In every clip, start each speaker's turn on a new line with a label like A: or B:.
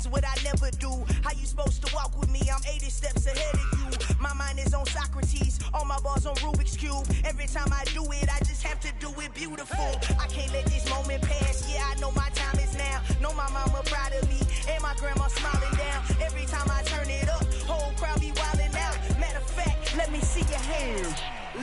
A: is what I never do. How you supposed to walk with me? I'm 80 steps ahead of you. My mind is on Socrates, all my bars on Rubik's Cube. Every time I do it, I just have to do it beautiful. I can't let this moment pass. Yeah, I know my time is now. Know my mama proud of me, and my grandma smiling down. Every time I turn it up, whole crowd be wildin' out. Matter of fact, let me see your hands.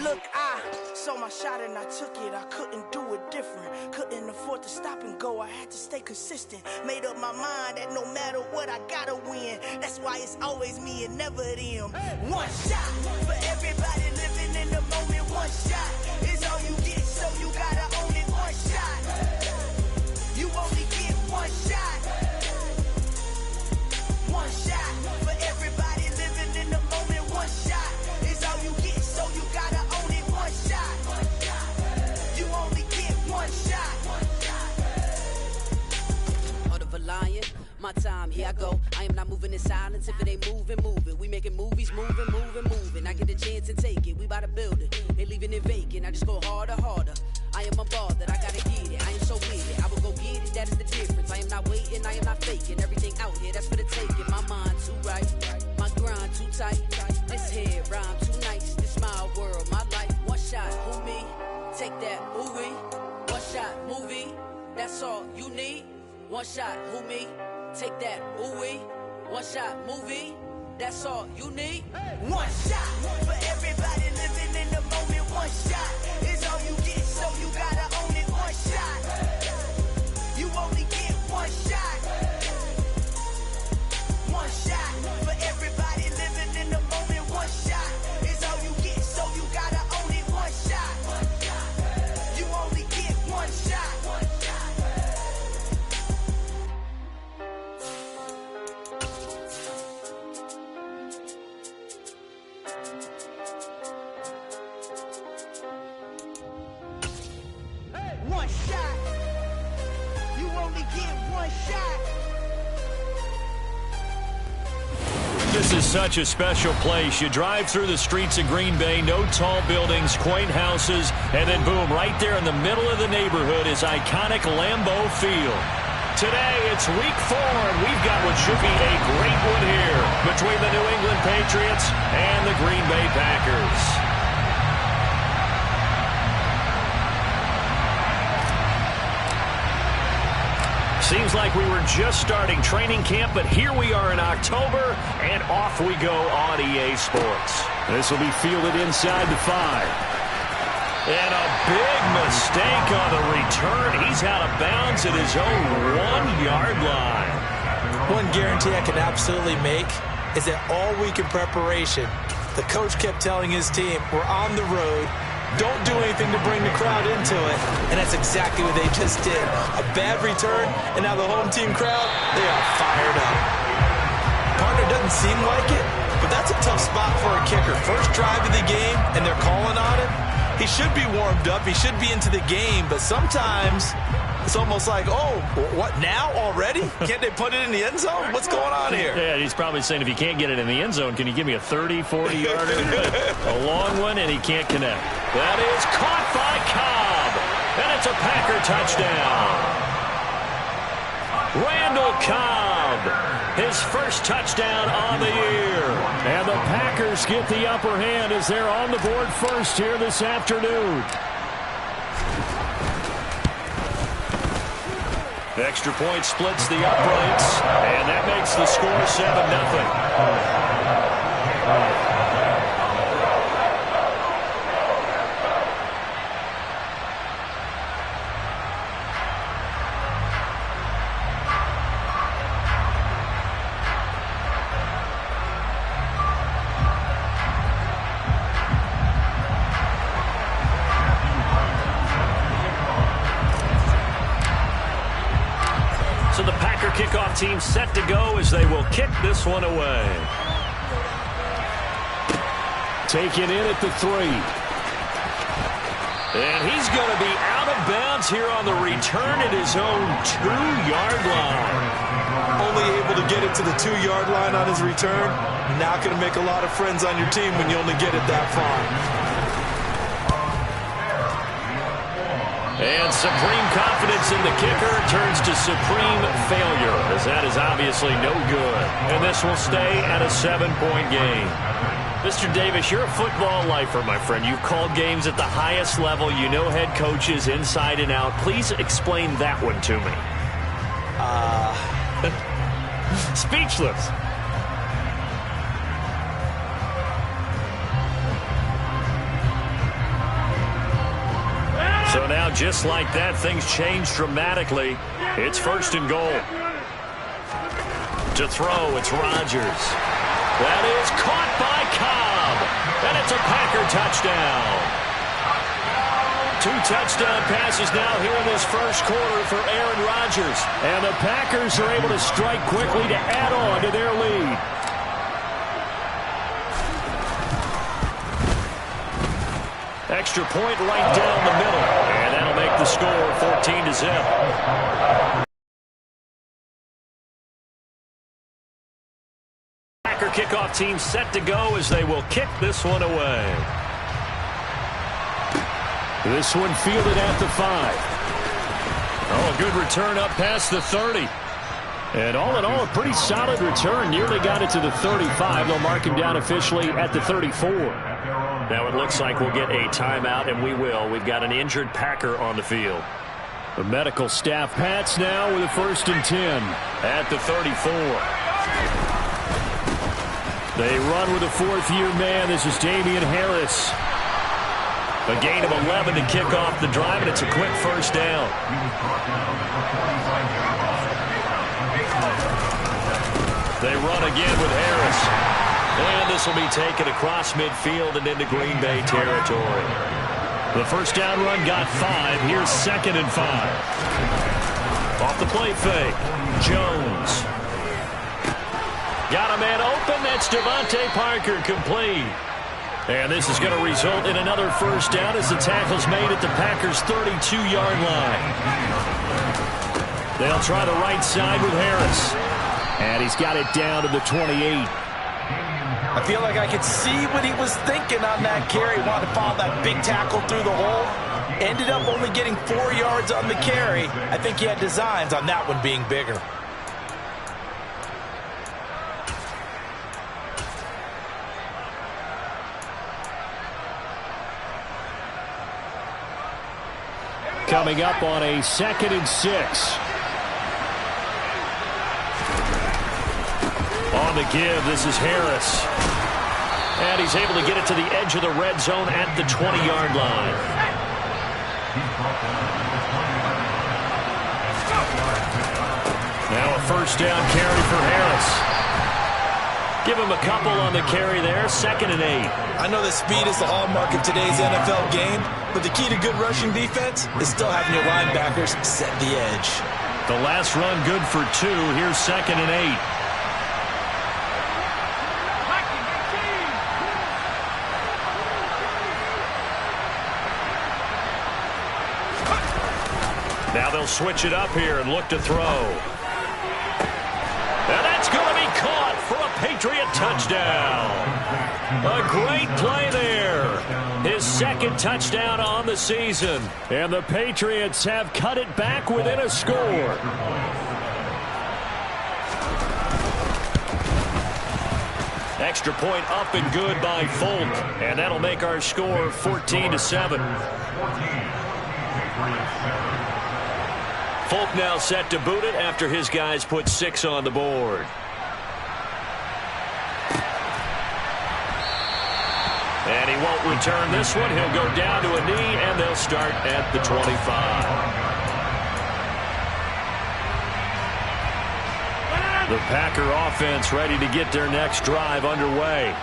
A: Look, I saw my shot and I took it. I couldn't do it different. Couldn't afford to stop and go. I had to stay consistent. Made up my mind that no matter what, I gotta win. That's why it's always me and never them. One shot for everybody living in the moment. One shot is all you get, so you gotta own it. One shot. You only get one shot. One shot for everybody living in the moment. One shot is all you get, so you gotta own it. One shot. You only get one shot.
B: Heart of a lion, my time, here I go. I am not moving in silence. If it ain't moving, moving. We making movies, moving. I get a chance and take it. We bout to build it. Ain't leaving it vacant. I just go harder. I am a ball that I gotta get it. I am so with it. I will go get it. That is the difference. I am not waiting. I am not faking. Everything out here, that's for the taking. My mind too right. My grind too tight. This head rhyme too nice. This my world, my life. One shot, who me? Take that, movie. One shot, movie. That's all you need. One shot, who me? Take that, ooh-wee. One shot, movie. That's all you need.
A: One shot for everybody living in the moment. One shot is all you get, so you gotta own it. One shot. You only get one shot. One shot for everybody living in the moment. One shot is all you get, so you gotta own it. One shot. You only get one shot. One shot. You only get one shot.
C: This is such a special place. You drive through the streets of Green Bay, no tall buildings, quaint houses, and then boom, right there in the middle of the neighborhood is iconic Lambeau Field. Today, it's week 4, and we've got what should be a great one here between the New England Patriots and the Green Bay Packers. Seems like we were just starting training camp, but here we are in October, and off we go on EA Sports. This will be fielded inside the 5. And a big mistake on the return. He's out of bounds at his own 1-yard line.
D: One guarantee I can absolutely make is that all week in preparation, the coach kept telling his team, we're on the road. Don't do anything to bring the crowd into it. And that's exactly what they just did. A bad return, and now the home team crowd, they are fired up. Partner doesn't seem like it, but that's a tough spot for a kicker. First drive of the game, and they're calling on him. He should be warmed up. He should be into the game, but sometimes it's almost like, oh, what, now already? Can't they put it in the end zone? What's going on here?
C: Yeah, he's probably saying, if you can't get it in the end zone, can you give me a 30, 40-yarder? A long one, and he can't connect. That is caught by Cobb, and it's a Packer touchdown. Randall Cobb, his first touchdown on the year. And the Packers get the upper hand as they're on the board first here this afternoon. Extra point splits the uprights, and that makes the score 7-0. Kickoff team set to go as they will kick this one away. Taken in at the 3. And he's going to be out of bounds here on the return at his own 2-yard line.
D: Only able to get it to the 2-yard line on his return. Not going to make a lot of friends on your team when you only get it that far.
C: And supreme confidence in the kicker turns to supreme failure, as that is obviously no good. And this will stay at a 7-point game. Mr. Davis, you're a football lifer, my friend. You've called games at the highest level. You know head coaches inside and out. Please explain that one to me. Speechless. So now, just like that, things change dramatically. It's 1st and goal. To throw, it's Rodgers. That is caught by Cobb. And it's a Packer touchdown. 2 touchdown passes now here in this first quarter for Aaron Rodgers. And the Packers are able to strike quickly to add on to their lead. Extra point right down the middle. And that'll make the score 14-0. Packer kickoff team set to go as they will kick this one away. This one fielded at the 5. Oh, a good return up past the 30. And all in all, a pretty solid return. Nearly got it to the 35. They'll mark him down officially at the 34. Now it looks like we'll get a timeout, and we will. We've got an injured Packer on the field. The medical staff, Patz now with a 1st and 10 at the 34. They run with a 4th-year man. This is Damian Harris. A gain of 11 to kick off the drive, and it's a quick 1st down. They run again with Harris. And this will be taken across midfield and into Green Bay territory. The 1st down run got 5. Here's 2nd and 5. Off the play fake. Jones. Got a man open. That's Devontae Parker complete. And this is going to result in another 1st down as the tackle's made at the Packers' 32-yard line. They'll try the right side with Harris. And he's got it down to the 28.
D: I feel like I could see what he was thinking on that carry. Wanted to follow that big tackle through the hole. Ended up only getting 4 yards on the carry. I think he had designs on that one being bigger.
C: Coming up on a 2nd and 6. On the give, this is Harris. And he's able to get it to the edge of the red zone at the 20-yard line. Now a 1st down carry for Harris. Give him a couple on the carry there. 2nd and 8.
D: I know that speed is the hallmark of today's NFL game, but the key to good rushing defense is still having your linebackers set the edge.
C: The last run good for 2. Here's 2nd and 8. Now they'll switch it up here and look to throw. And that's going to be caught for a Patriot touchdown. A great play there. His 2nd touchdown on the season. And the Patriots have cut it back within a score. Extra point up and good by Folk. And that'll make our score 14-7. Folk now set to boot it after his guys put 6 on the board. And he won't return this one. He'll go down to a knee, and they'll start at the 25. The Packer offense ready to get their next drive underway.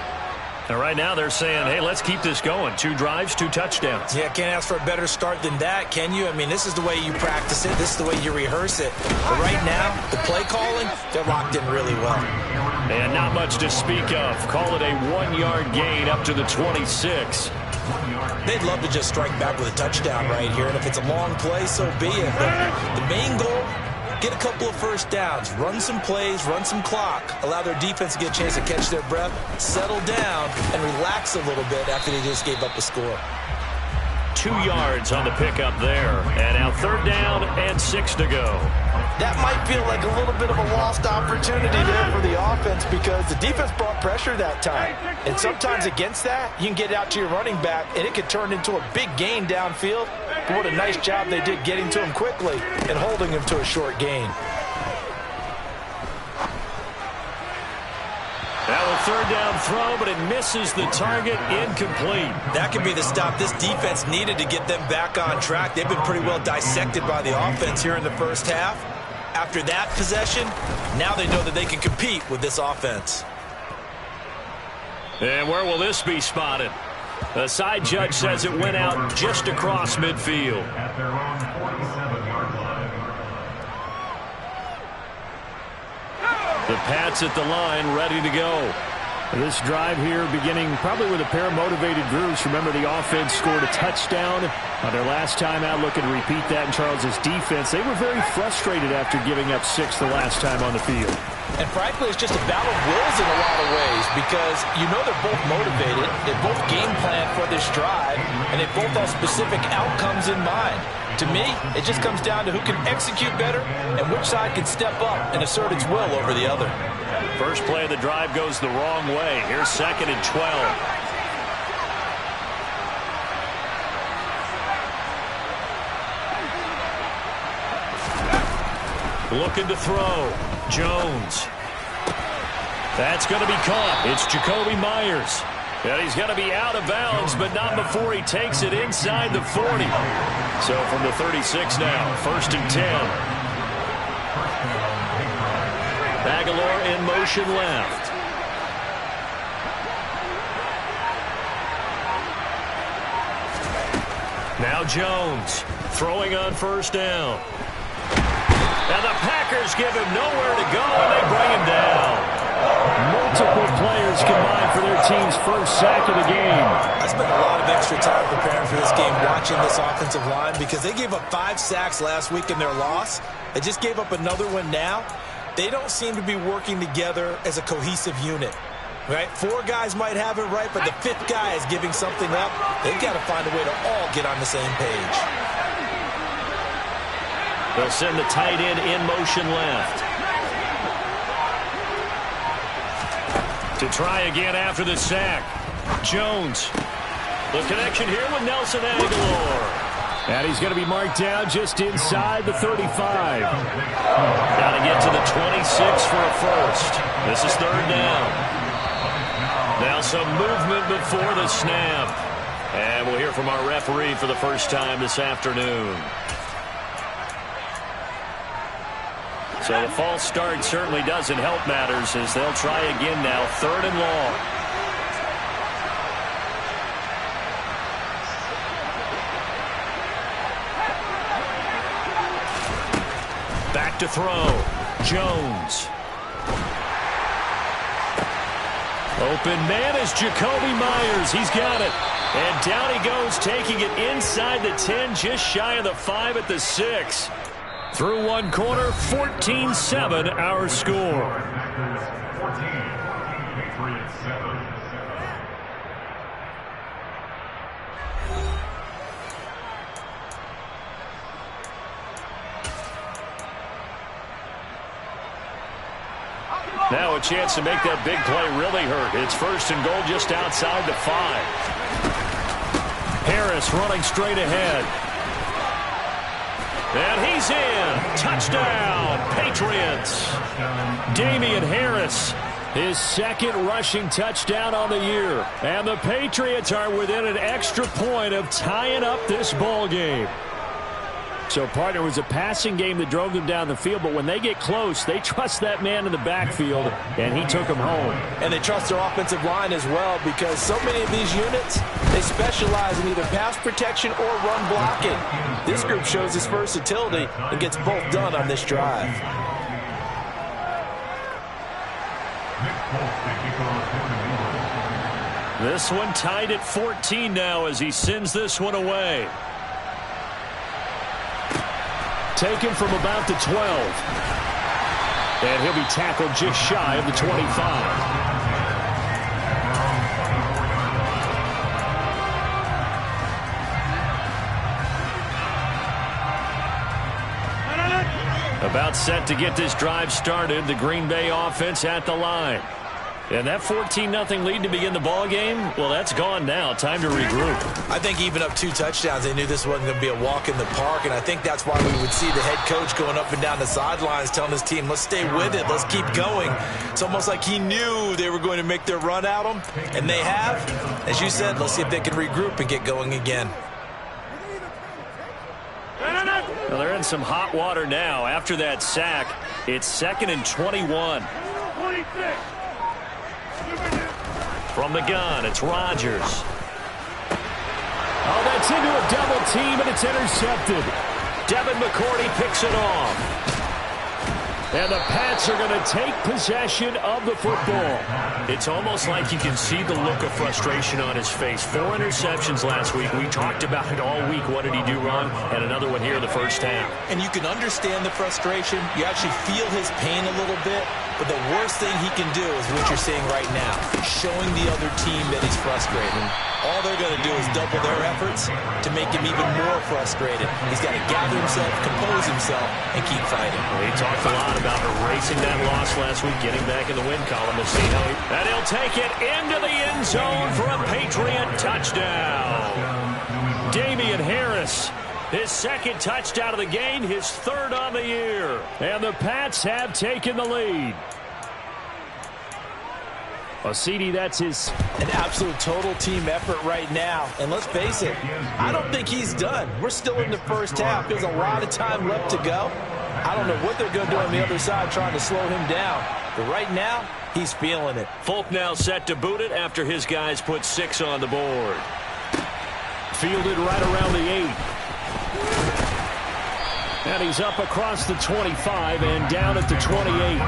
C: And right now they're saying, hey, let's keep this going. 2 drives, 2 touchdowns.
D: Yeah, can't ask for a better start than that, can you? I mean, this is the way you practice it. This is the way you rehearse it. But right now, the play calling, they're locked in really well.
C: And not much to speak of. Call it a 1-yard gain up to the 26.
D: They'd love to just strike back with a touchdown right here. And if it's a long play, so be it. But the main goal, get a couple of 1st downs, run some plays, run some clock, allow their defense to get a chance to catch their breath, settle down, and relax a little bit after they just gave up a score.
C: 2 yards on the pickup there. And now 3rd down and 6 to go.
D: That might feel like a little bit of a lost opportunity there for the offense because the defense brought pressure that time. And sometimes against that, you can get out to your running back, and it could turn into a big gain downfield. But what a nice job they did getting to him quickly and holding him to a short gain.
C: Now a 3rd down throw, but it misses the target, incomplete.
D: That could be the stop this defense needed to get them back on track. They've been pretty well dissected by the offense here in the first half. After that possession, now they know that they can compete with this offense.
C: And where will this be spotted? The side judge says it went out just across midfield.
E: At their own 47-yard line.
C: The Patz at the line, ready to go.
F: This drive here beginning probably with a pair of motivated groups. Remember, the offense scored a touchdown on their last time out. Looking to repeat that in Charles's defense. They were very frustrated after giving up 6 the last time on the field.
D: And frankly, it's just a battle of wills in a lot of ways because you know they're both motivated. They both game plan for this drive, and they both have specific outcomes in mind. To me, it just comes down to who can execute better and which side can step up and assert its will over the other.
C: First play of the drive goes the wrong way. Here's 2nd and 12. Looking to throw. Jones. That's going to be caught. It's Jacoby Myers. And he's going to be out of bounds, but not before he takes it inside the 40. So from the 36 now, 1st and 10. Aguilar in motion left. Now Jones throwing on 1st down. And the Packers give him nowhere to go, and they bring him down.
F: Multiple players combined for their team's first sack of the game.
D: I spent a lot of extra time preparing for this game watching this offensive line because they gave up 5 sacks last week in their loss. They just gave up another one now. They don't seem to be working together as a cohesive unit. Right? 4 guys might have it right, but the 5th guy is giving something up. They've got to find a way to all get on the same page.
C: They'll send the tight end in motion left. To try again after the sack. Jones. The connection here with Nelson Aguilar.
F: And he's going to be marked down just inside the 35.
C: Got to get to the 26 for a first. This is 3rd down. Now some movement before the snap. And we'll hear from our referee for the first time this afternoon. So the false start certainly doesn't help matters as they'll try again now, 3rd and long. Back to throw. Jones. Open man is Jacoby Myers. He's got it. And down he goes, taking it inside the 10, just shy of the 5 at the 6. Through one quarter, 14-7 our score. Now a chance to make that big play really hurt. It's 1st and goal just outside the 5. Harris running straight ahead. And he's in. Touchdown, Patriots. Damian Harris, his 2nd rushing touchdown on the year. And the Patriots are within an extra point of tying up this ball game. So, partner, it was a passing game that drove them down the field, but when they get close, they trust that man in the backfield, and he took them home.
D: And they trust their offensive line as well because so many of these units, they specialize in either pass protection or run blocking. This group shows its versatility and gets both done on this drive.
C: This one tied at 14 now as he sends this one away.
F: Taken from about the 12. And he'll be tackled just shy of the 25.
C: About set to get this drive started. The Green Bay offense at the line. And that 14-0 lead to begin the ball game, well, that's gone now. Time to regroup.
D: I think even up 2 touchdowns, they knew this wasn't going to be a walk in the park, and I think that's why we would see the head coach going up and down the sidelines telling his team, let's stay with it, let's keep going. It's almost like he knew they were going to make their run at him, and they have. As you said, let's see if they can regroup and get going again.
C: Well, they're in some hot water now. After that sack, it's 2nd and 21. From the gun, it's Rodgers.
F: Oh, that's into a double team, and it's intercepted.
C: Devin McCourty picks it off.
F: And the Patz are going to take possession of the football.
C: It's almost like you can see the look of frustration on his face. 4 interceptions last week. We talked about it all week. What did he do wrong? And another one here in the first half.
D: And you can understand the frustration. You actually feel his pain a little bit. But the worst thing he can do is what you're seeing right now, showing the other team that he's frustrated. All they're going to do is double their efforts to make him even more frustrated. He's got to gather himself, compose himself, and keep fighting.
C: Well, he talked a lot about erasing that loss last week, getting back in the win column. We'll see how and he'll take it into the end zone for a Patriot touchdown. Damian Harris, his 2nd touchdown of the game, his 3rd on the year.
F: And the Pats have taken the lead. CD, that's his.
D: An absolute total team effort right now. And let's face it, I don't think he's done. We're still in the first half. There's a lot of time left to go. I don't know what they're going to do on the other side trying to slow him down. But right now, he's feeling it.
C: Folk now set to boot it after his guys put 6 on the board.
F: Fielded right around the 8. And he's up across the 25 and down at the 28.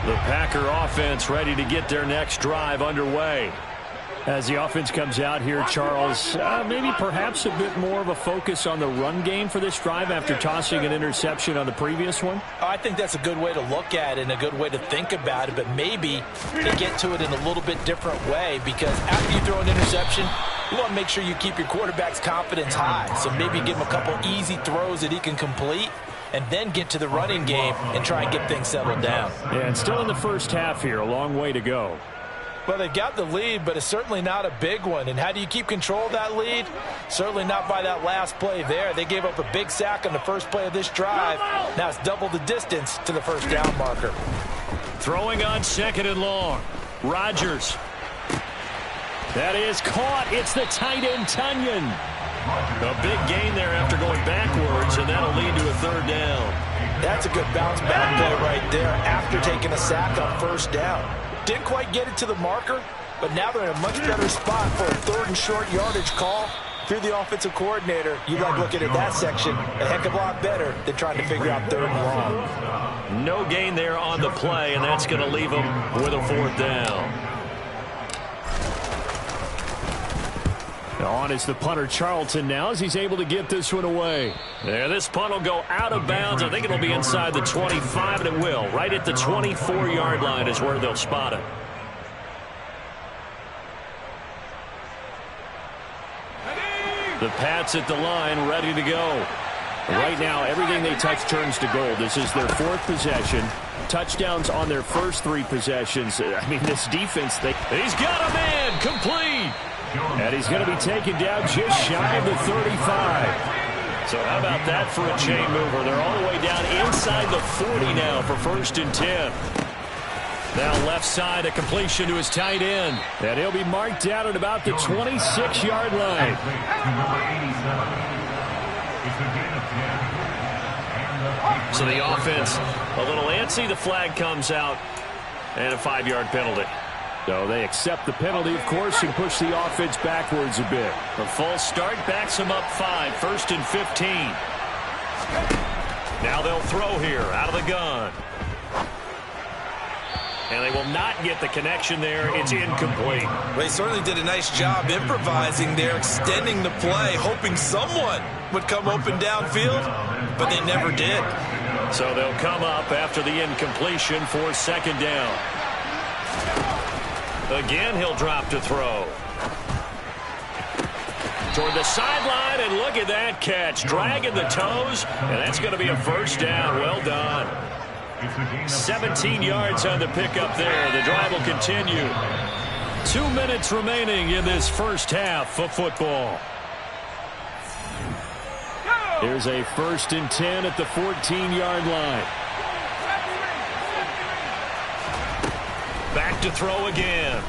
C: The Packer offense ready to get their next drive underway.
F: As the offense comes out here, Charles, maybe perhaps a bit more of a focus on the run game for this drive after tossing an interception on the previous one?
D: I think that's a good way to look at it and a good way to think about it, but maybe to get to it in a little bit different way, because after you throw an interception, you want to make sure you keep your quarterback's confidence high. So maybe give him a couple easy throws that he can complete, and then get to the running game and try and get things settled down.
F: Yeah, and still in the first half here, a long way to go.
D: Well, they've got the lead, but it's certainly not a big one. And how do you keep control of that lead? Certainly not by that last play there. They gave up a big sack on the first play of this drive. Now it's double the distance to the first down marker.
C: Throwing on 2nd and long. Rodgers.
F: That is caught. It's the tight end, Tunyon.
C: A big gain there after going backwards, and that'll lead to a 3rd down.
D: That's a good bounce back play right there after taking a sack on first down. Didn't quite get it to the marker, but now they're in a much better spot for a 3rd and short yardage call. If you're the offensive coordinator, you like looking at that section a heck of a lot better than trying to figure out 3rd and long.
C: No gain there on the play, and that's going to leave them with a 4th down.
F: On is the punter, Charlton, now, as he's able to get this one away.
C: Yeah, this punt will go out of bounds. I think it'll be inside the 25, and it will. Right at the 24-yard line is where they'll spot it. The Pats at the line, ready to go.
F: Right now, everything they touch turns to gold. This is their 4th possession. Touchdowns on their first 3 possessions. I mean, this defense,
C: he's got a man, complete.
F: And he's going to be taken down just shy of the 35.
C: So how about that for a chain mover? They're all the way down inside the 40 now for 1st and 10. Now left side, a completion to his tight end.
F: And he'll be marked down at about the 26-yard line.
C: So the offense a little antsy. The flag comes out and a 5-yard penalty.
F: So they accept the penalty, of course, and push the offense backwards a bit.
C: The false start backs them up 5, 1st and 15. Now they'll throw here out of the gun. And they will not get the connection there. It's incomplete.
D: They certainly did a nice job improvising there, extending the play, hoping someone would come open downfield, but they never did.
C: So they'll come up after the incompletion for 2nd down. Again, he'll drop to throw. toward the sideline, and look at that catch. Dragging the toes, and that's going to be a first down. Well done. 17 yards on the pickup there. The drive will continue. 2 minutes remaining in this first half of football. Here's a 1st and 10 at the 14-yard line. Back to throw again.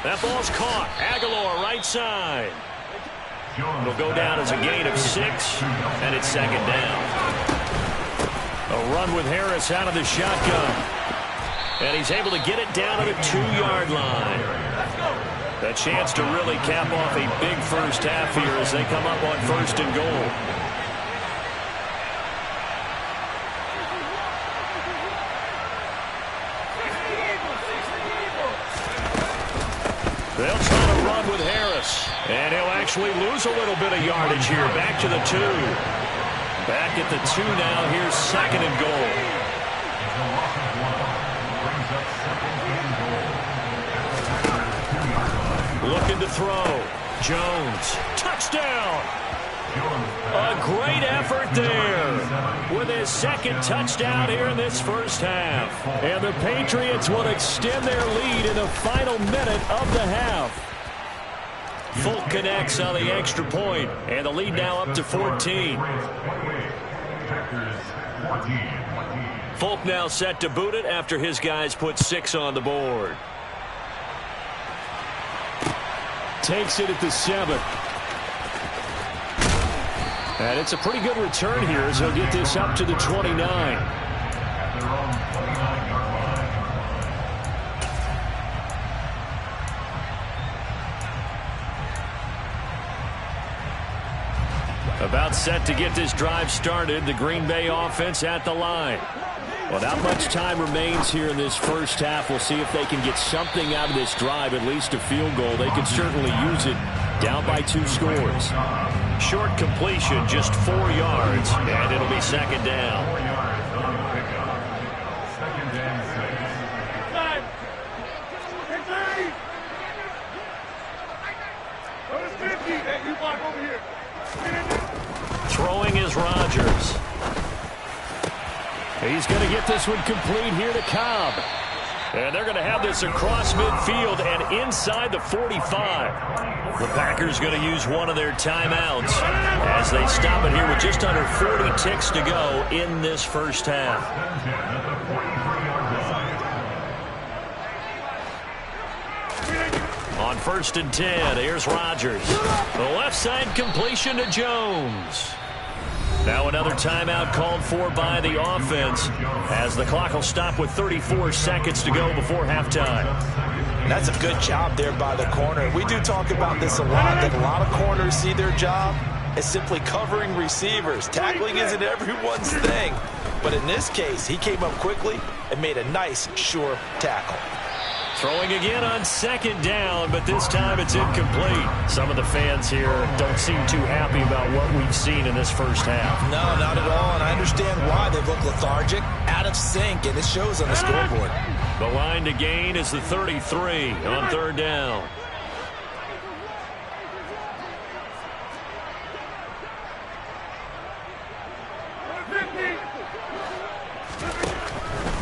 C: That ball's caught. Aguilar right side. It'll go down as a gain of 6, and it's 2nd down. A run with Harris out of the shotgun. And he's able to get it down to the 2-yard line. A chance to really cap off a big first half here as they come up on 1st and goal. They'll try to run with Harris. And he'll actually lose a little bit of yardage here. Back to the 2. Back at the 2 now. Here's 2nd and goal. Looking to throw. Jones. Touchdown. A great effort there with his 2nd touchdown here in this first half.
F: And the Patriots will extend their lead in the final minute of the half.
C: Folk connects on the extra point, and the lead now up to 14. Folk now set to boot it after his guys put 6 on the board.
F: Takes it at the 7. And it's a pretty good return here as he'll get this up to the 29. About set to get this drive started. The Green Bay offense at the line. Well, not much time remains here in this first half. We'll see if they can get something out of this drive, at least a field goal. They could certainly use it down by 2 scores.
C: Short completion, just 4 yards, and it'll be 2nd down.
E: 4 yards on the pickup. 2nd and 6.
C: Throwing is Rodgers.
F: He's going to get this one complete here to Cobb.
C: And they're going to have this across midfield and inside the 45. The Packers going to use one of their timeouts as they stop it here with just under 40 ticks to go in this first half. On 1st and 10, here's Rodgers. The left side completion to Jones. Now another timeout called for by the offense as the clock will stop with 34 seconds to go before halftime.
D: And that's a good job there by the corner. We do talk about this a lot, that a lot of corners see their job as simply covering receivers. Tackling isn't everyone's thing. But in this case, he came up quickly and made a nice, sure tackle.
C: Throwing again on 2nd down, but this time it's incomplete. Some of the fans here don't seem too happy about what we've seen in this first half.
D: No, not at all, and I understand why. They look lethargic, out of sync, and it shows on the scoreboard.
C: The line to gain is the 33 on 3rd down.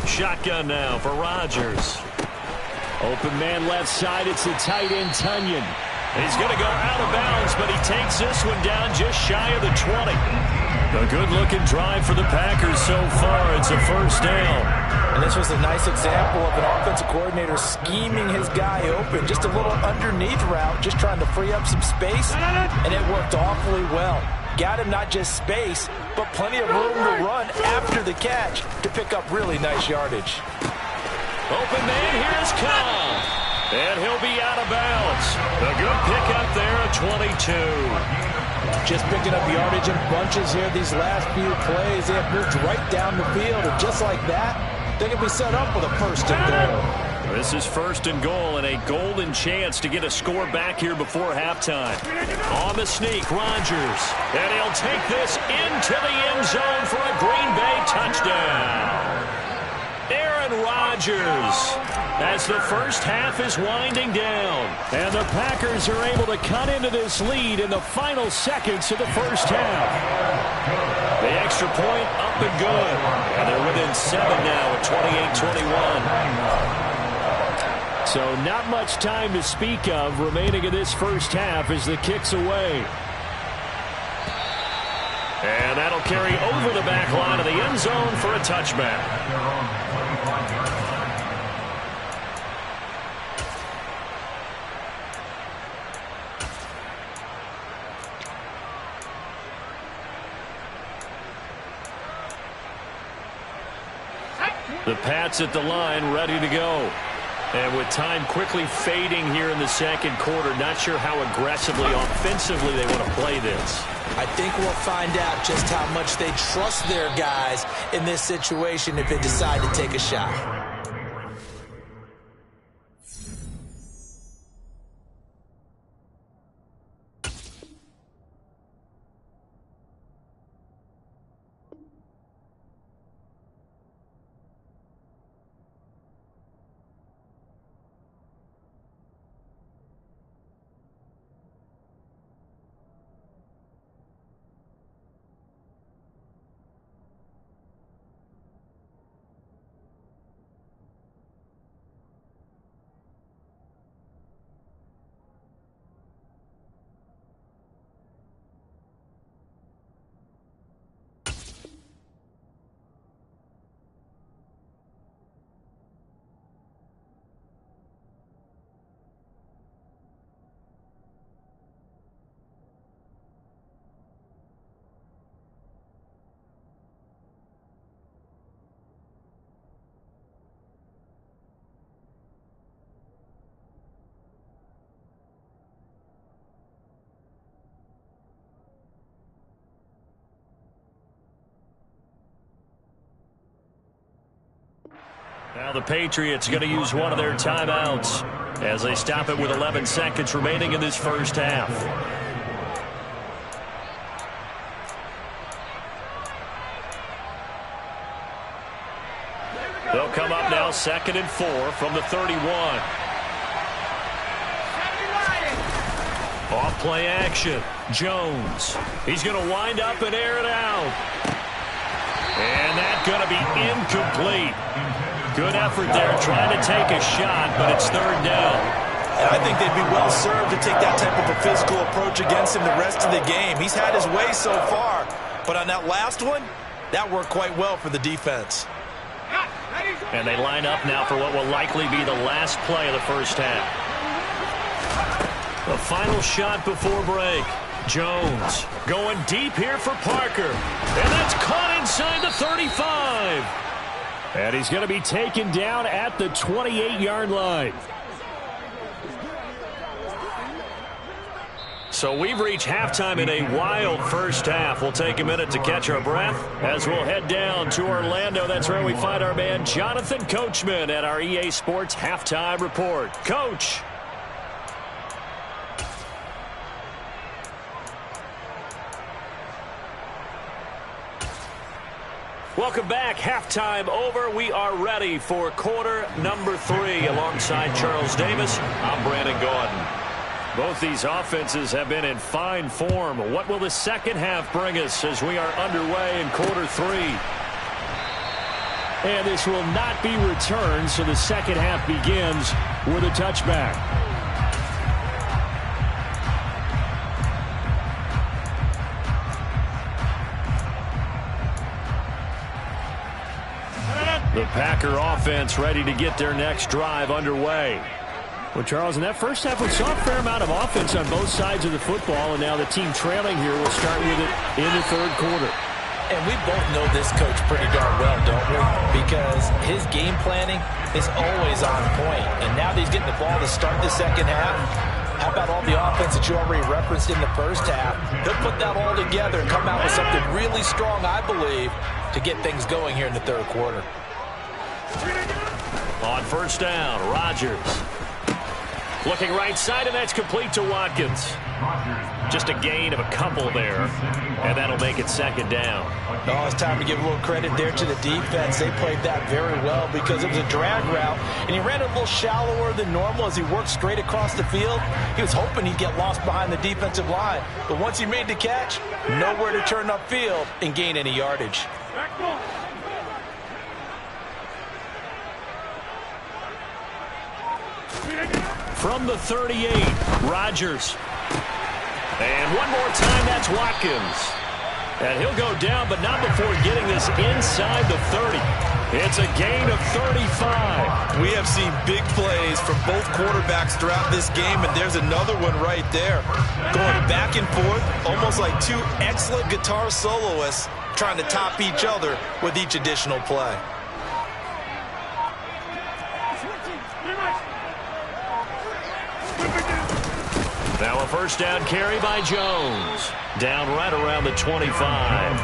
C: Shotgun now for Rodgers.
F: Open man left side. It's the tight end, Tunyon.
C: He's going to go out of bounds, but he takes this one down just shy of the 20. A good-looking drive for the Packers so far. It's a 1st down.
D: And this was a nice example of an offensive coordinator scheming his guy open. Just a little underneath route, just trying to free up some space, and it worked awfully well. Got him not just space, but plenty of room to run after the catch to pick up really nice yardage.
C: Open man, here's Cobb. And he'll be out of bounds. A good pickup there at 22.
D: Just picking up yardage in bunches here these last few plays. They have moved right down the field, and just like that, they can be set up with a 1st and goal.
C: This is 1st and goal and a golden chance to get a score back here before halftime. On the sneak, Rodgers. And he'll take this into the end zone for a Green Bay touchdown. Aaron Rodgers Rodgers as the first half is winding down.
F: And the Packers are able to cut into this lead in the final seconds of the first half.
C: The extra point up and good. And they're within 7 now at 28-21.
F: So not much time to speak of remaining in this first half as the kick's away.
C: And that'll carry over the back line of the end zone for a touchback. The Patz at the line, ready to go. And with time quickly fading here in the second quarter, not sure how aggressively, offensively they want to play this.
D: I think we'll find out just how much they trust their guys in this situation if they decide to take a shot.
C: Now the Patriots going to use one of their timeouts as they stop it with 11 seconds remaining in this first half. They'll come up now 2nd and 4 from the 31. Off play action. Jones. He's going to wind up and air it out. And that's going to be incomplete. Good effort there trying to take a shot, but it's 3rd down.
D: And I think they'd be well served to take that type of a physical approach against him the rest of the game. He's had his way so far, but on that last one, that worked quite well for the defense.
C: And they line up now for what will likely be the last play of the first half. The final shot before break. Jones going deep here for Parker. And that's caught inside the 35.
F: And he's going to be taken down at the 28-yard line.
C: So we've reached halftime in a wild first half. We'll take a minute to catch our breath as we'll head down to Orlando. That's where we find our man Jonathan Coachman at our EA Sports Halftime Report. Coach. Welcome back. Halftime over. We are ready for quarter number 3. Alongside Charles Davis, I'm Brandon Gordon. Both these offenses have been in fine form. What will the second half bring us as we are underway in quarter 3?
F: And this will not be returned, so the second half begins with a touchback.
C: The Packer offense ready to get their next drive underway.
F: Well, Charles, in that first half, we saw a fair amount of offense on both sides of the football, and now the team trailing here will start with it in the third quarter.
D: And we both know this coach pretty darn well, don't we? Because his game planning is always on point. And now that he's getting the ball to start the second half, how about all the offense that you already referenced in the first half? He'll put that all together and come out with something really strong, I believe, to get things going here in the third quarter.
C: On first down, Rodgers. Looking right side, and that's complete to Watkins. Just a gain of a couple there, and that'll make it second down.
D: Oh, it's time to give a little credit there to the defense. They played that very well because it was a drag route, and he ran it a little shallower than normal as he worked straight across the field. He was hoping he'd get lost behind the defensive line, but once he made the catch, nowhere to turn upfield and gain any yardage.
C: From the 38, Rodgers. And one more time, that's Watkins. And he'll go down, but not before getting this inside the 30. It's a gain of 35.
G: We have seen big plays from both quarterbacks throughout this game, and there's another one right there. Going back and forth, almost like two excellent guitar soloists trying to top each other with each additional play.
C: Now a first down carry by Jones. Down right around the 25.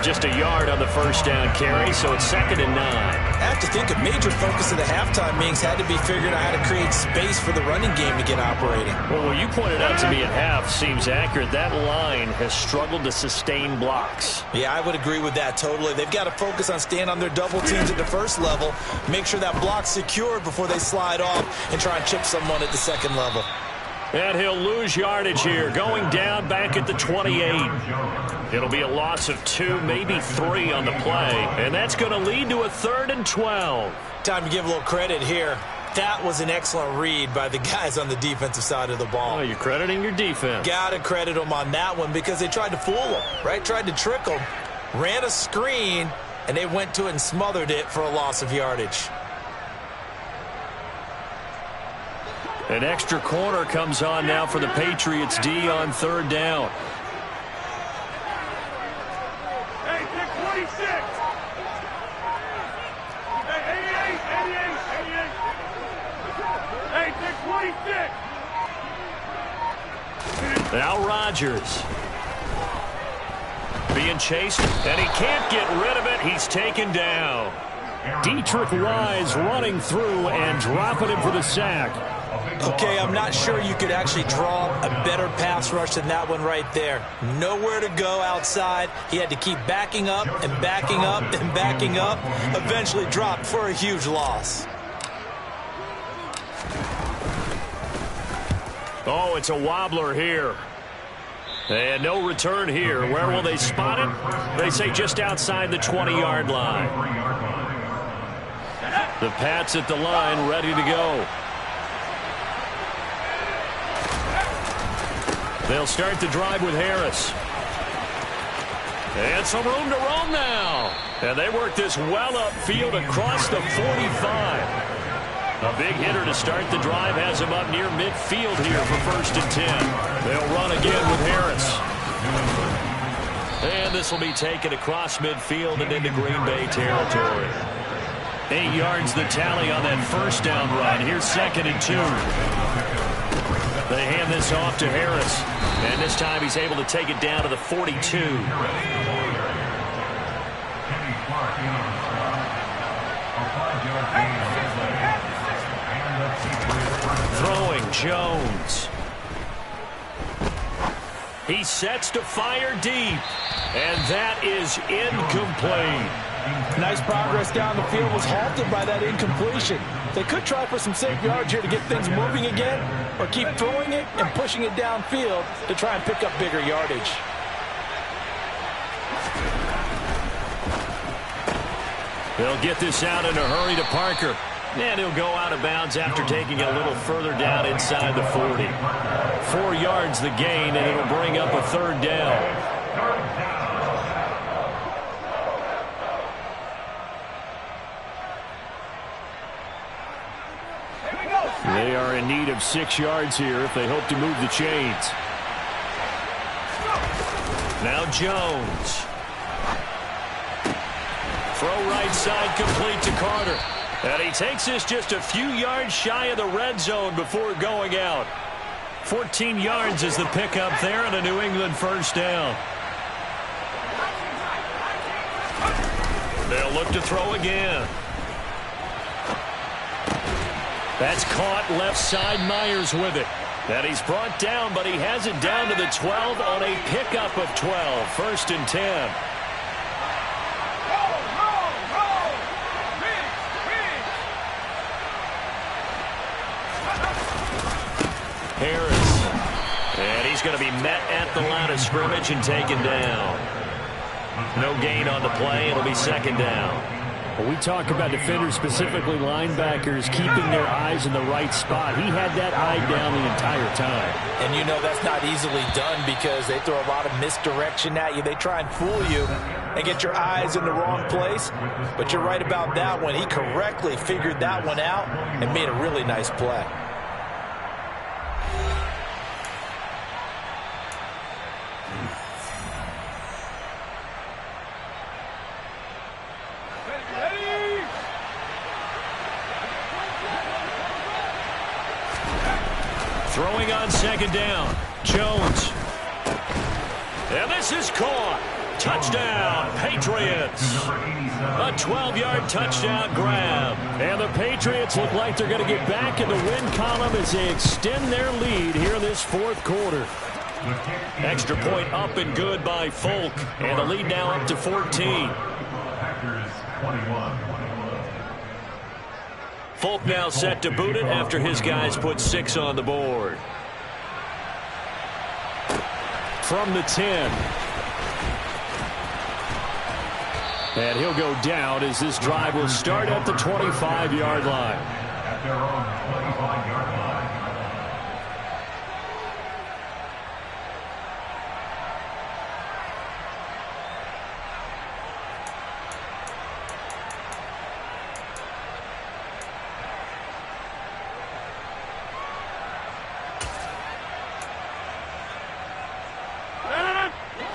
C: Just a yard on the first down carry, so it's 2nd and 9.
D: I have to think a major focus of the halftime meetings had to be figuring out how to create space for the running game to get operating.
C: Well, what you pointed out to me at half seems accurate. That line has struggled to sustain blocks.
D: Yeah, I would agree with that totally. They've got to focus on staying on their double teams at the first level, make sure that block's secured before they slide off and try and chip someone at the second level.
C: And he'll lose yardage here, going down back at the 28. It'll be a loss of 2, maybe 3 on the play, and that's going to lead to a 3rd and 12.
D: Time to give a little credit here. That was an excellent read by the guys on the defensive side of the ball.
C: Oh, you're crediting your defense.
D: Got to credit them on that one because they tried to fool them, right? Tried to trick them, ran a screen, and they went to it and smothered it for a loss of yardage.
C: An extra corner comes on now for the Patriots D on 3rd down.
E: Hey, pick 26. Hey, 88. Hey, pick 26.
C: Now Rodgers. Being chased, and he can't get rid of it. He's taken down. Dietrich Wise running through and dropping him for the sack.
D: Okay, I'm not sure you could actually draw a better pass rush than that one right there. Nowhere to go outside. He had to keep backing up and backing up and backing up. Eventually dropped for a huge loss.
C: Oh, it's a wobbler here. And no return here. Where will they spot it? They say just outside the 20-yard line. The Patz at the line, ready to go. They'll start the drive with Harris. And some room to roam now. And they work this well upfield across the 45. A big hitter to start the drive has him up near midfield here for 1st and 10. They'll run again with Harris. And this will be taken across midfield and into Green Bay territory. 8 yards the tally on that first down run. Here's 2nd and 2. They hand this off to Harris. And this time he's able to take it down to the 42. Throwing Jones. He sets to fire deep. And that is incomplete.
D: Nice progress down the field was halted by that incompletion. They could try for some safe yards here to get things moving again, or keep throwing it and pushing it downfield to try and pick up bigger yardage.
C: They'll get this out in a hurry to Parker. And he'll go out of bounds after taking it a little further down inside the 40. 4 yards the gain, and it'll bring up a 3rd down. They are in need of 6 yards here if they hope to move the chains. Now Jones. Throw right side complete to Carter. And he takes this just a few yards shy of the red zone before going out. 14 yards is the pickup there and a New England first down. They'll look to throw again. That's caught left side. Myers with it. And he's brought down, but he has it down to the 12 on a pickup of 12. 1st and 10. Harris. And he's going to be met at the line of scrimmage and taken down. No gain on the play. It'll be 2nd down.
F: Well, we talk about defenders, specifically linebackers, keeping their eyes in the right spot. He had that eye down the entire time.
D: And you know that's not easily done because they throw a lot of misdirection at you. They try and fool you and get your eyes in the wrong place. But you're right about that one. He correctly figured that one out and made a really nice play.
C: Throwing on 2nd down. Jones. And this is caught. Touchdown, Patriots. A 12-yard touchdown grab. And the Patriots look like they're going to get back in the win column as they extend their lead here in this 4th quarter. Extra point up and good by Folk. And the lead now up to 14. Folk now set to boot it after his guys put 6 on the board. From the 10. And he'll go down as this drive will start at the 25-yard line.
E: At their own 25-yard line.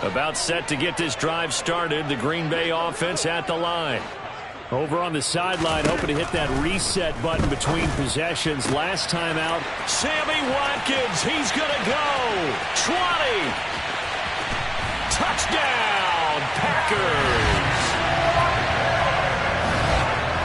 C: About set to get this drive started. The Green Bay offense at the line.
F: Over on the sideline, hoping to hit that reset button between possessions. Last time out.
C: Sammy Watkins, he's going to go. 20. Touchdown, Packers.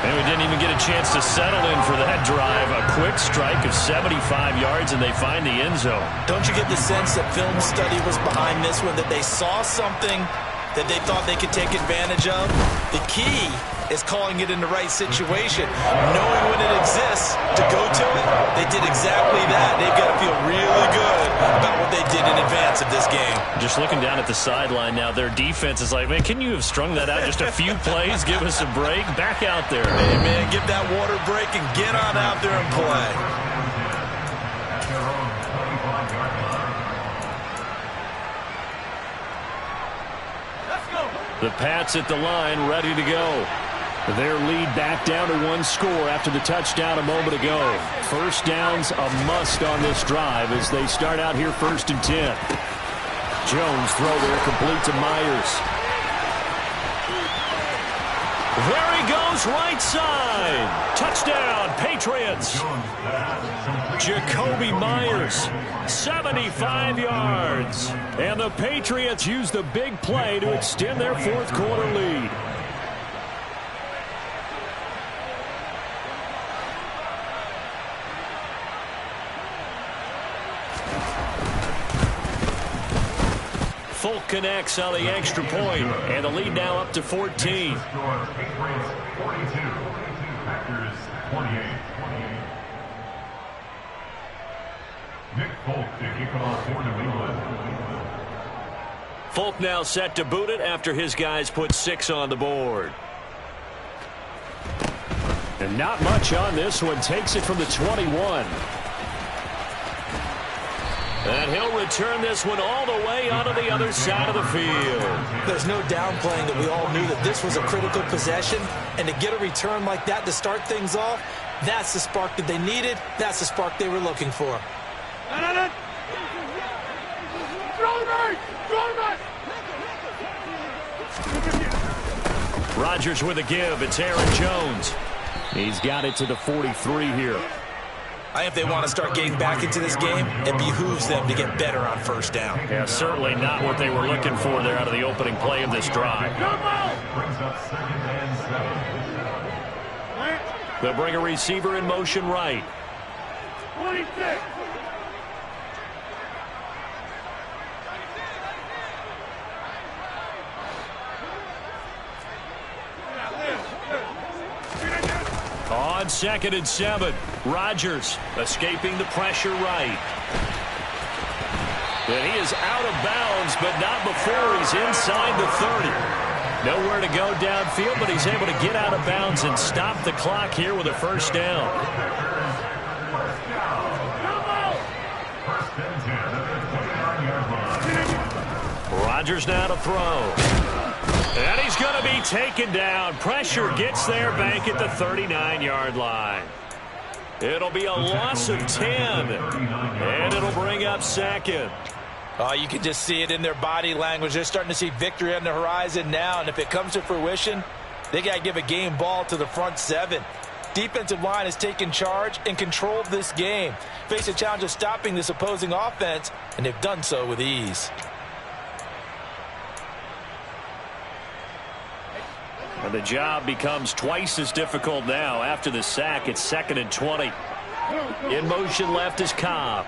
C: And we didn't even get a chance to settle in for that drive. A quick strike of 75 yards, and they find the end zone.
D: Don't you get the sense that film study was behind this one, that they saw something that they thought they could take advantage of? The key is calling it in the right situation. Knowing when it exists to go to it, they did exactly that. They've got to feel really good about what they did in advance of this game.
C: Just looking down at the sideline now, their defense is like, man, can you have strung that out just a few plays? Give us a break. Back out there.
D: Hey, man, give that water break and get on out there and play.
E: At their own 25-yard line.
A: Let's go.
C: The Patz at the line, ready to go.
F: Their lead back down to 1 score after the touchdown a moment ago. 1st down's a must on this drive as they start out here 1st and 10. Jones throw there complete to Myers.
C: There he goes, right side. Touchdown, Patriots. Jacoby Myers, 75 yards. And the Patriots use the big play to extend their 4th quarter lead. Folk connects on the extra point, and the lead now up to 14.
E: Patriots 42, Packers 28. Nick Folk to kick off for New England.
C: Folk now set to boot it after his guys put 6 on the board.
F: And not much on this one. Takes it from the 21.
C: And he'll return this one all the way onto the other side of the field.
D: There's no downplaying that we all knew that this was a critical possession, and to get a return like that to start things off, that's the spark that they needed. That's the spark they were looking for.
C: Rodgers with a give. It's Aaron Jones.
F: He's got it to the 43 here.
D: I think if they want to start getting back into this game, it behooves them to get better on 1st down.
C: Yeah, certainly not what they were looking for there out of the opening play of this drive.
E: Brings up 2nd and 7.
C: They'll bring a receiver in motion right.
E: 26.
C: On 2nd and 7, Rodgers escaping the pressure right. And he is out of bounds, but not before he's inside the 30. Nowhere to go downfield, but he's able to get out of bounds and stop the clock here with a first down. Rodgers now to throw. And he's going to be taken down. Pressure gets there back at the 39-yard line. It'll be a loss of 10, and it'll bring up 2nd.
G: Oh, you can just see it in their body language. They're starting to see victory on the horizon now, and if it comes to fruition, they got to give a game ball to the front 7. Defensive line has taken charge and controlled this game. Face a challenge of stopping this opposing offense, and they've done so with ease.
C: And the job becomes twice as difficult now after the sack. It's 2nd and 20. In motion left is Cobb.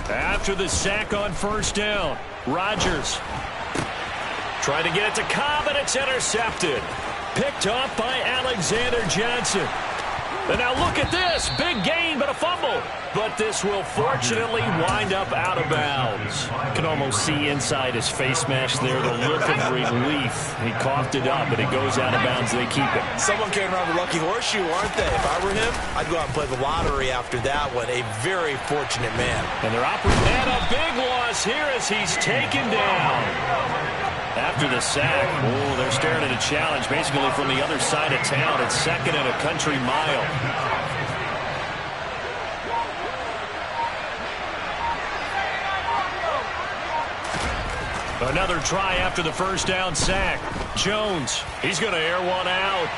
C: After the sack on first down, Rodgers trying to get it to Cobb, and it's intercepted. Picked off by Alexander Johnson. And now look at this. Big gain, but a fumble. But this will fortunately wind up out of bounds. Can almost see inside his face mask there the look of relief. He coughed it up, but it goes out of bounds. They keep it.
G: Someone came around the lucky horseshoe, aren't they? If I were him, I'd go out and play the lottery after that one. A very fortunate man.
C: And they're operating. And a big loss here as he's taken down. After the sack, oh, they're staring at a challenge basically from the other side of town. It's 2nd and a country mile. Another try after the first down sack. Jones, he's going to air one out.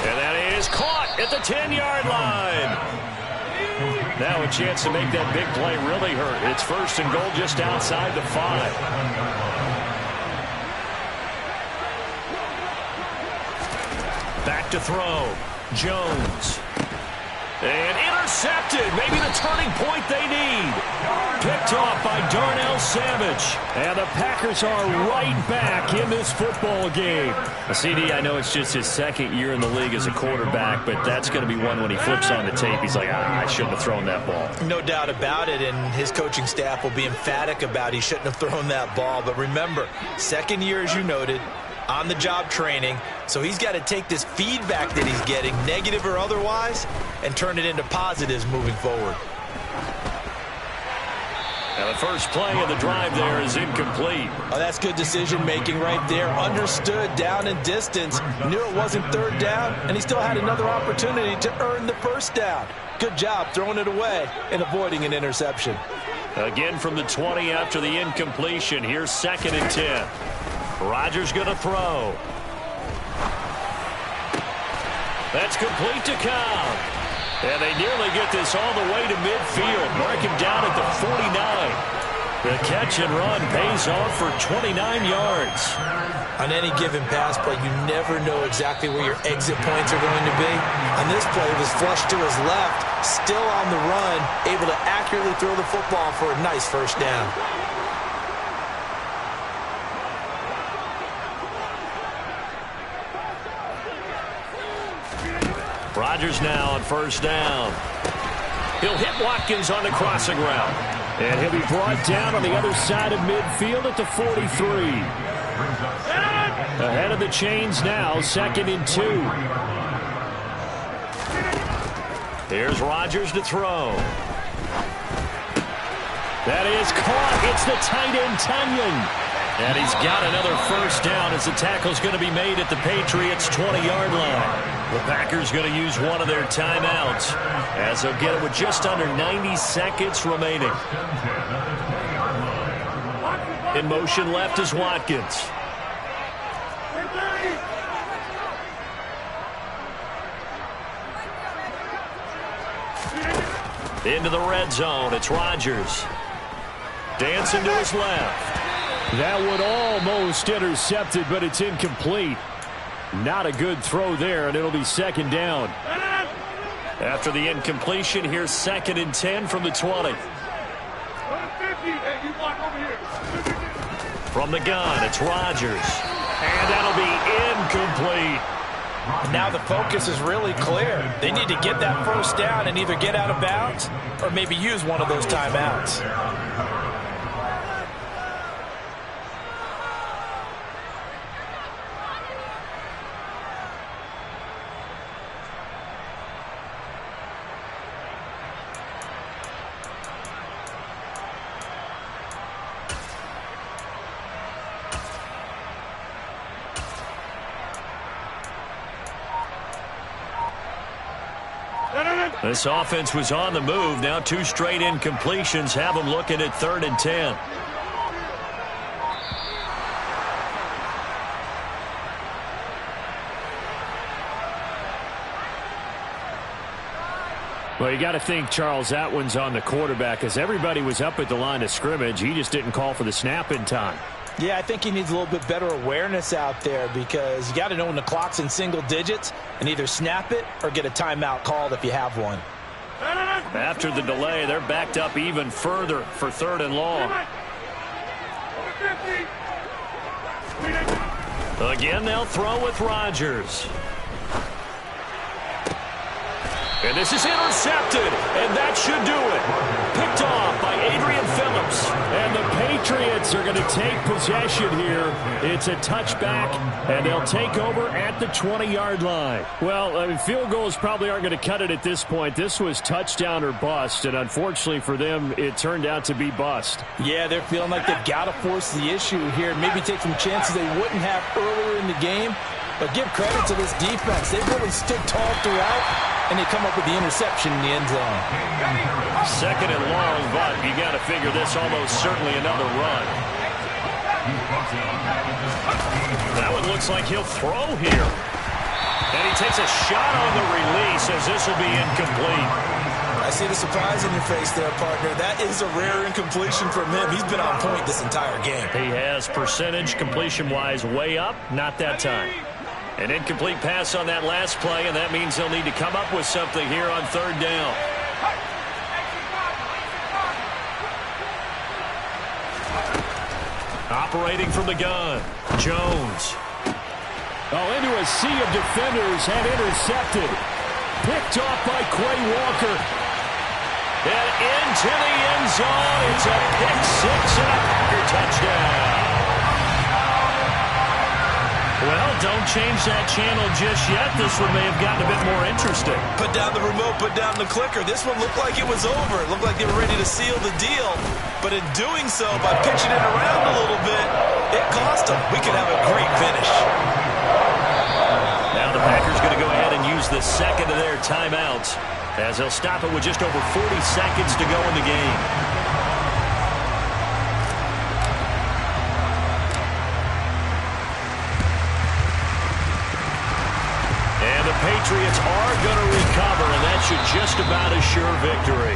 C: And that is caught at the 10-yard line. Now a chance to make that big play really hurt. It's 1st and goal just outside the 5. Back to throw. Jones. And intercepted. Maybe the turning point they need. Picked off by Darnell Savage. And the Packers are right back in this football game. CD, I know it's just his 2nd year in the league as a quarterback, but that's going to be one when he flips on the tape. He's like, I shouldn't have thrown that ball.
G: No doubt about it, and his coaching staff will be emphatic about he shouldn't have thrown that ball. But remember, 2nd year, as you noted, on-the-job training, so he's got to take this feedback that he's getting, negative or otherwise, and turn it into positives moving forward.
C: Now the first play of the drive there is incomplete.
G: Oh, that's good decision-making right there. Understood down and distance, knew it wasn't 3rd down, and he still had another opportunity to earn the 1st down. Good job throwing it away and avoiding an interception.
C: Again from the 20 after the incompletion. Here's 2nd and 10. Rodgers going to throw. That's complete to Cobb. And they nearly get this all the way to midfield. Mark him down at the 49. The catch and run pays off for 29 yards.
G: On any given pass play, you never know exactly where your exit points are going to be. On this play, it was flushed to his left, still on the run, able to accurately throw the football for a nice 1st down.
C: Rodgers now on 1st down. He'll hit Watkins on the crossing route. And he'll be brought down on the other side of midfield at the 43. Ahead of the chains now, 2nd and 2. Here's Rodgers to throw. That is caught. It's the tight end, Tunyon. And he's got another 1st down as the tackle's going to be made at the Patriots' 20-yard line. The Packers going to use one of their timeouts as they'll get it with just under 90 seconds remaining. In motion left is Watkins. Into the red zone. It's Rodgers. Dancing to his left.
F: That one almost intercepted, but it's incomplete. Not a good throw there, and it'll be second down.
C: After the incompletion, here's 2nd and 10 from the 20. From the gun, it's Rodgers. And that'll be incomplete.
D: Now the focus is really clear. They need to get that first down and either get out of bounds or maybe use one of those timeouts.
C: This offense was on the move. Now 2 straight incompletions have them looking at 3rd and 10.
F: Well, you got to think, Charles, that one's on the quarterback as everybody was up at the line of scrimmage. He just didn't call for the snap in time.
D: Yeah, I think he needs a little bit better awareness out there because you got to know when the clock's in single digits and either snap it or get a timeout called if you have one.
C: After the delay, they're backed up even further for 3rd and long. Again, they'll throw with Rodgers. And this is intercepted, and that should do it. Picked off by Adrian Phillips.
F: And the Patriots are going to take possession here. It's a touchback, and they'll take over at the 20-yard line. Well, I mean, field goals probably aren't going to cut it at this point. This was touchdown or bust, and unfortunately for them, it turned out to be bust.
D: Yeah, they're feeling like they've got to force the issue here, maybe take some chances they wouldn't have earlier in the game. But give credit to this defense. They've really stood tall throughout, and they come up with the interception in the end zone.
C: 2nd and long, but you got to figure this almost certainly another run. That one looks like he'll throw here. And he takes a shot on the release as this will be incomplete.
G: I see the surprise in your face there, partner. That is a rare incompletion from him. He's been on point this entire game.
C: He has percentage completion-wise way up, not that time. An incomplete pass on that last play, and that means they'll need to come up with something here on 3rd down. Operating from the gun, Jones.
F: Oh, into a sea of defenders and intercepted. Picked off by Quay Walker.
C: And into the end zone. It's a pick-6 and a Packer touchdown. Well, don't change that channel just yet. This one may have gotten a bit more interesting.
G: Put down the remote, put down the clicker. This one looked like it was over. It looked like they were ready to seal the deal. But in doing so, by pitching it around a little bit, it cost them. We could have a great finish.
C: Now the Packers going to go ahead and use the 2nd of their timeouts as they'll stop it with just over 40 seconds to go in the game. Patriots are going to recover, and that should just about assure victory.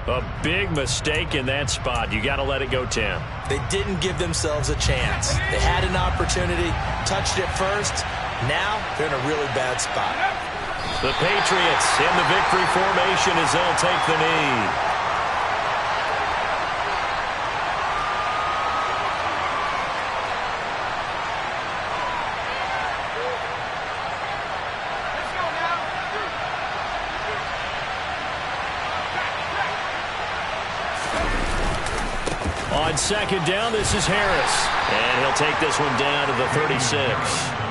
C: A big mistake in that spot. You got to let it go, Tim.
D: They didn't give themselves a chance. They had an opportunity, touched it first. Now they're in a really bad spot.
C: The Patriots in the victory formation as they'll take the knee. On 2nd down, this is Harris. And he'll take this one down to the 36.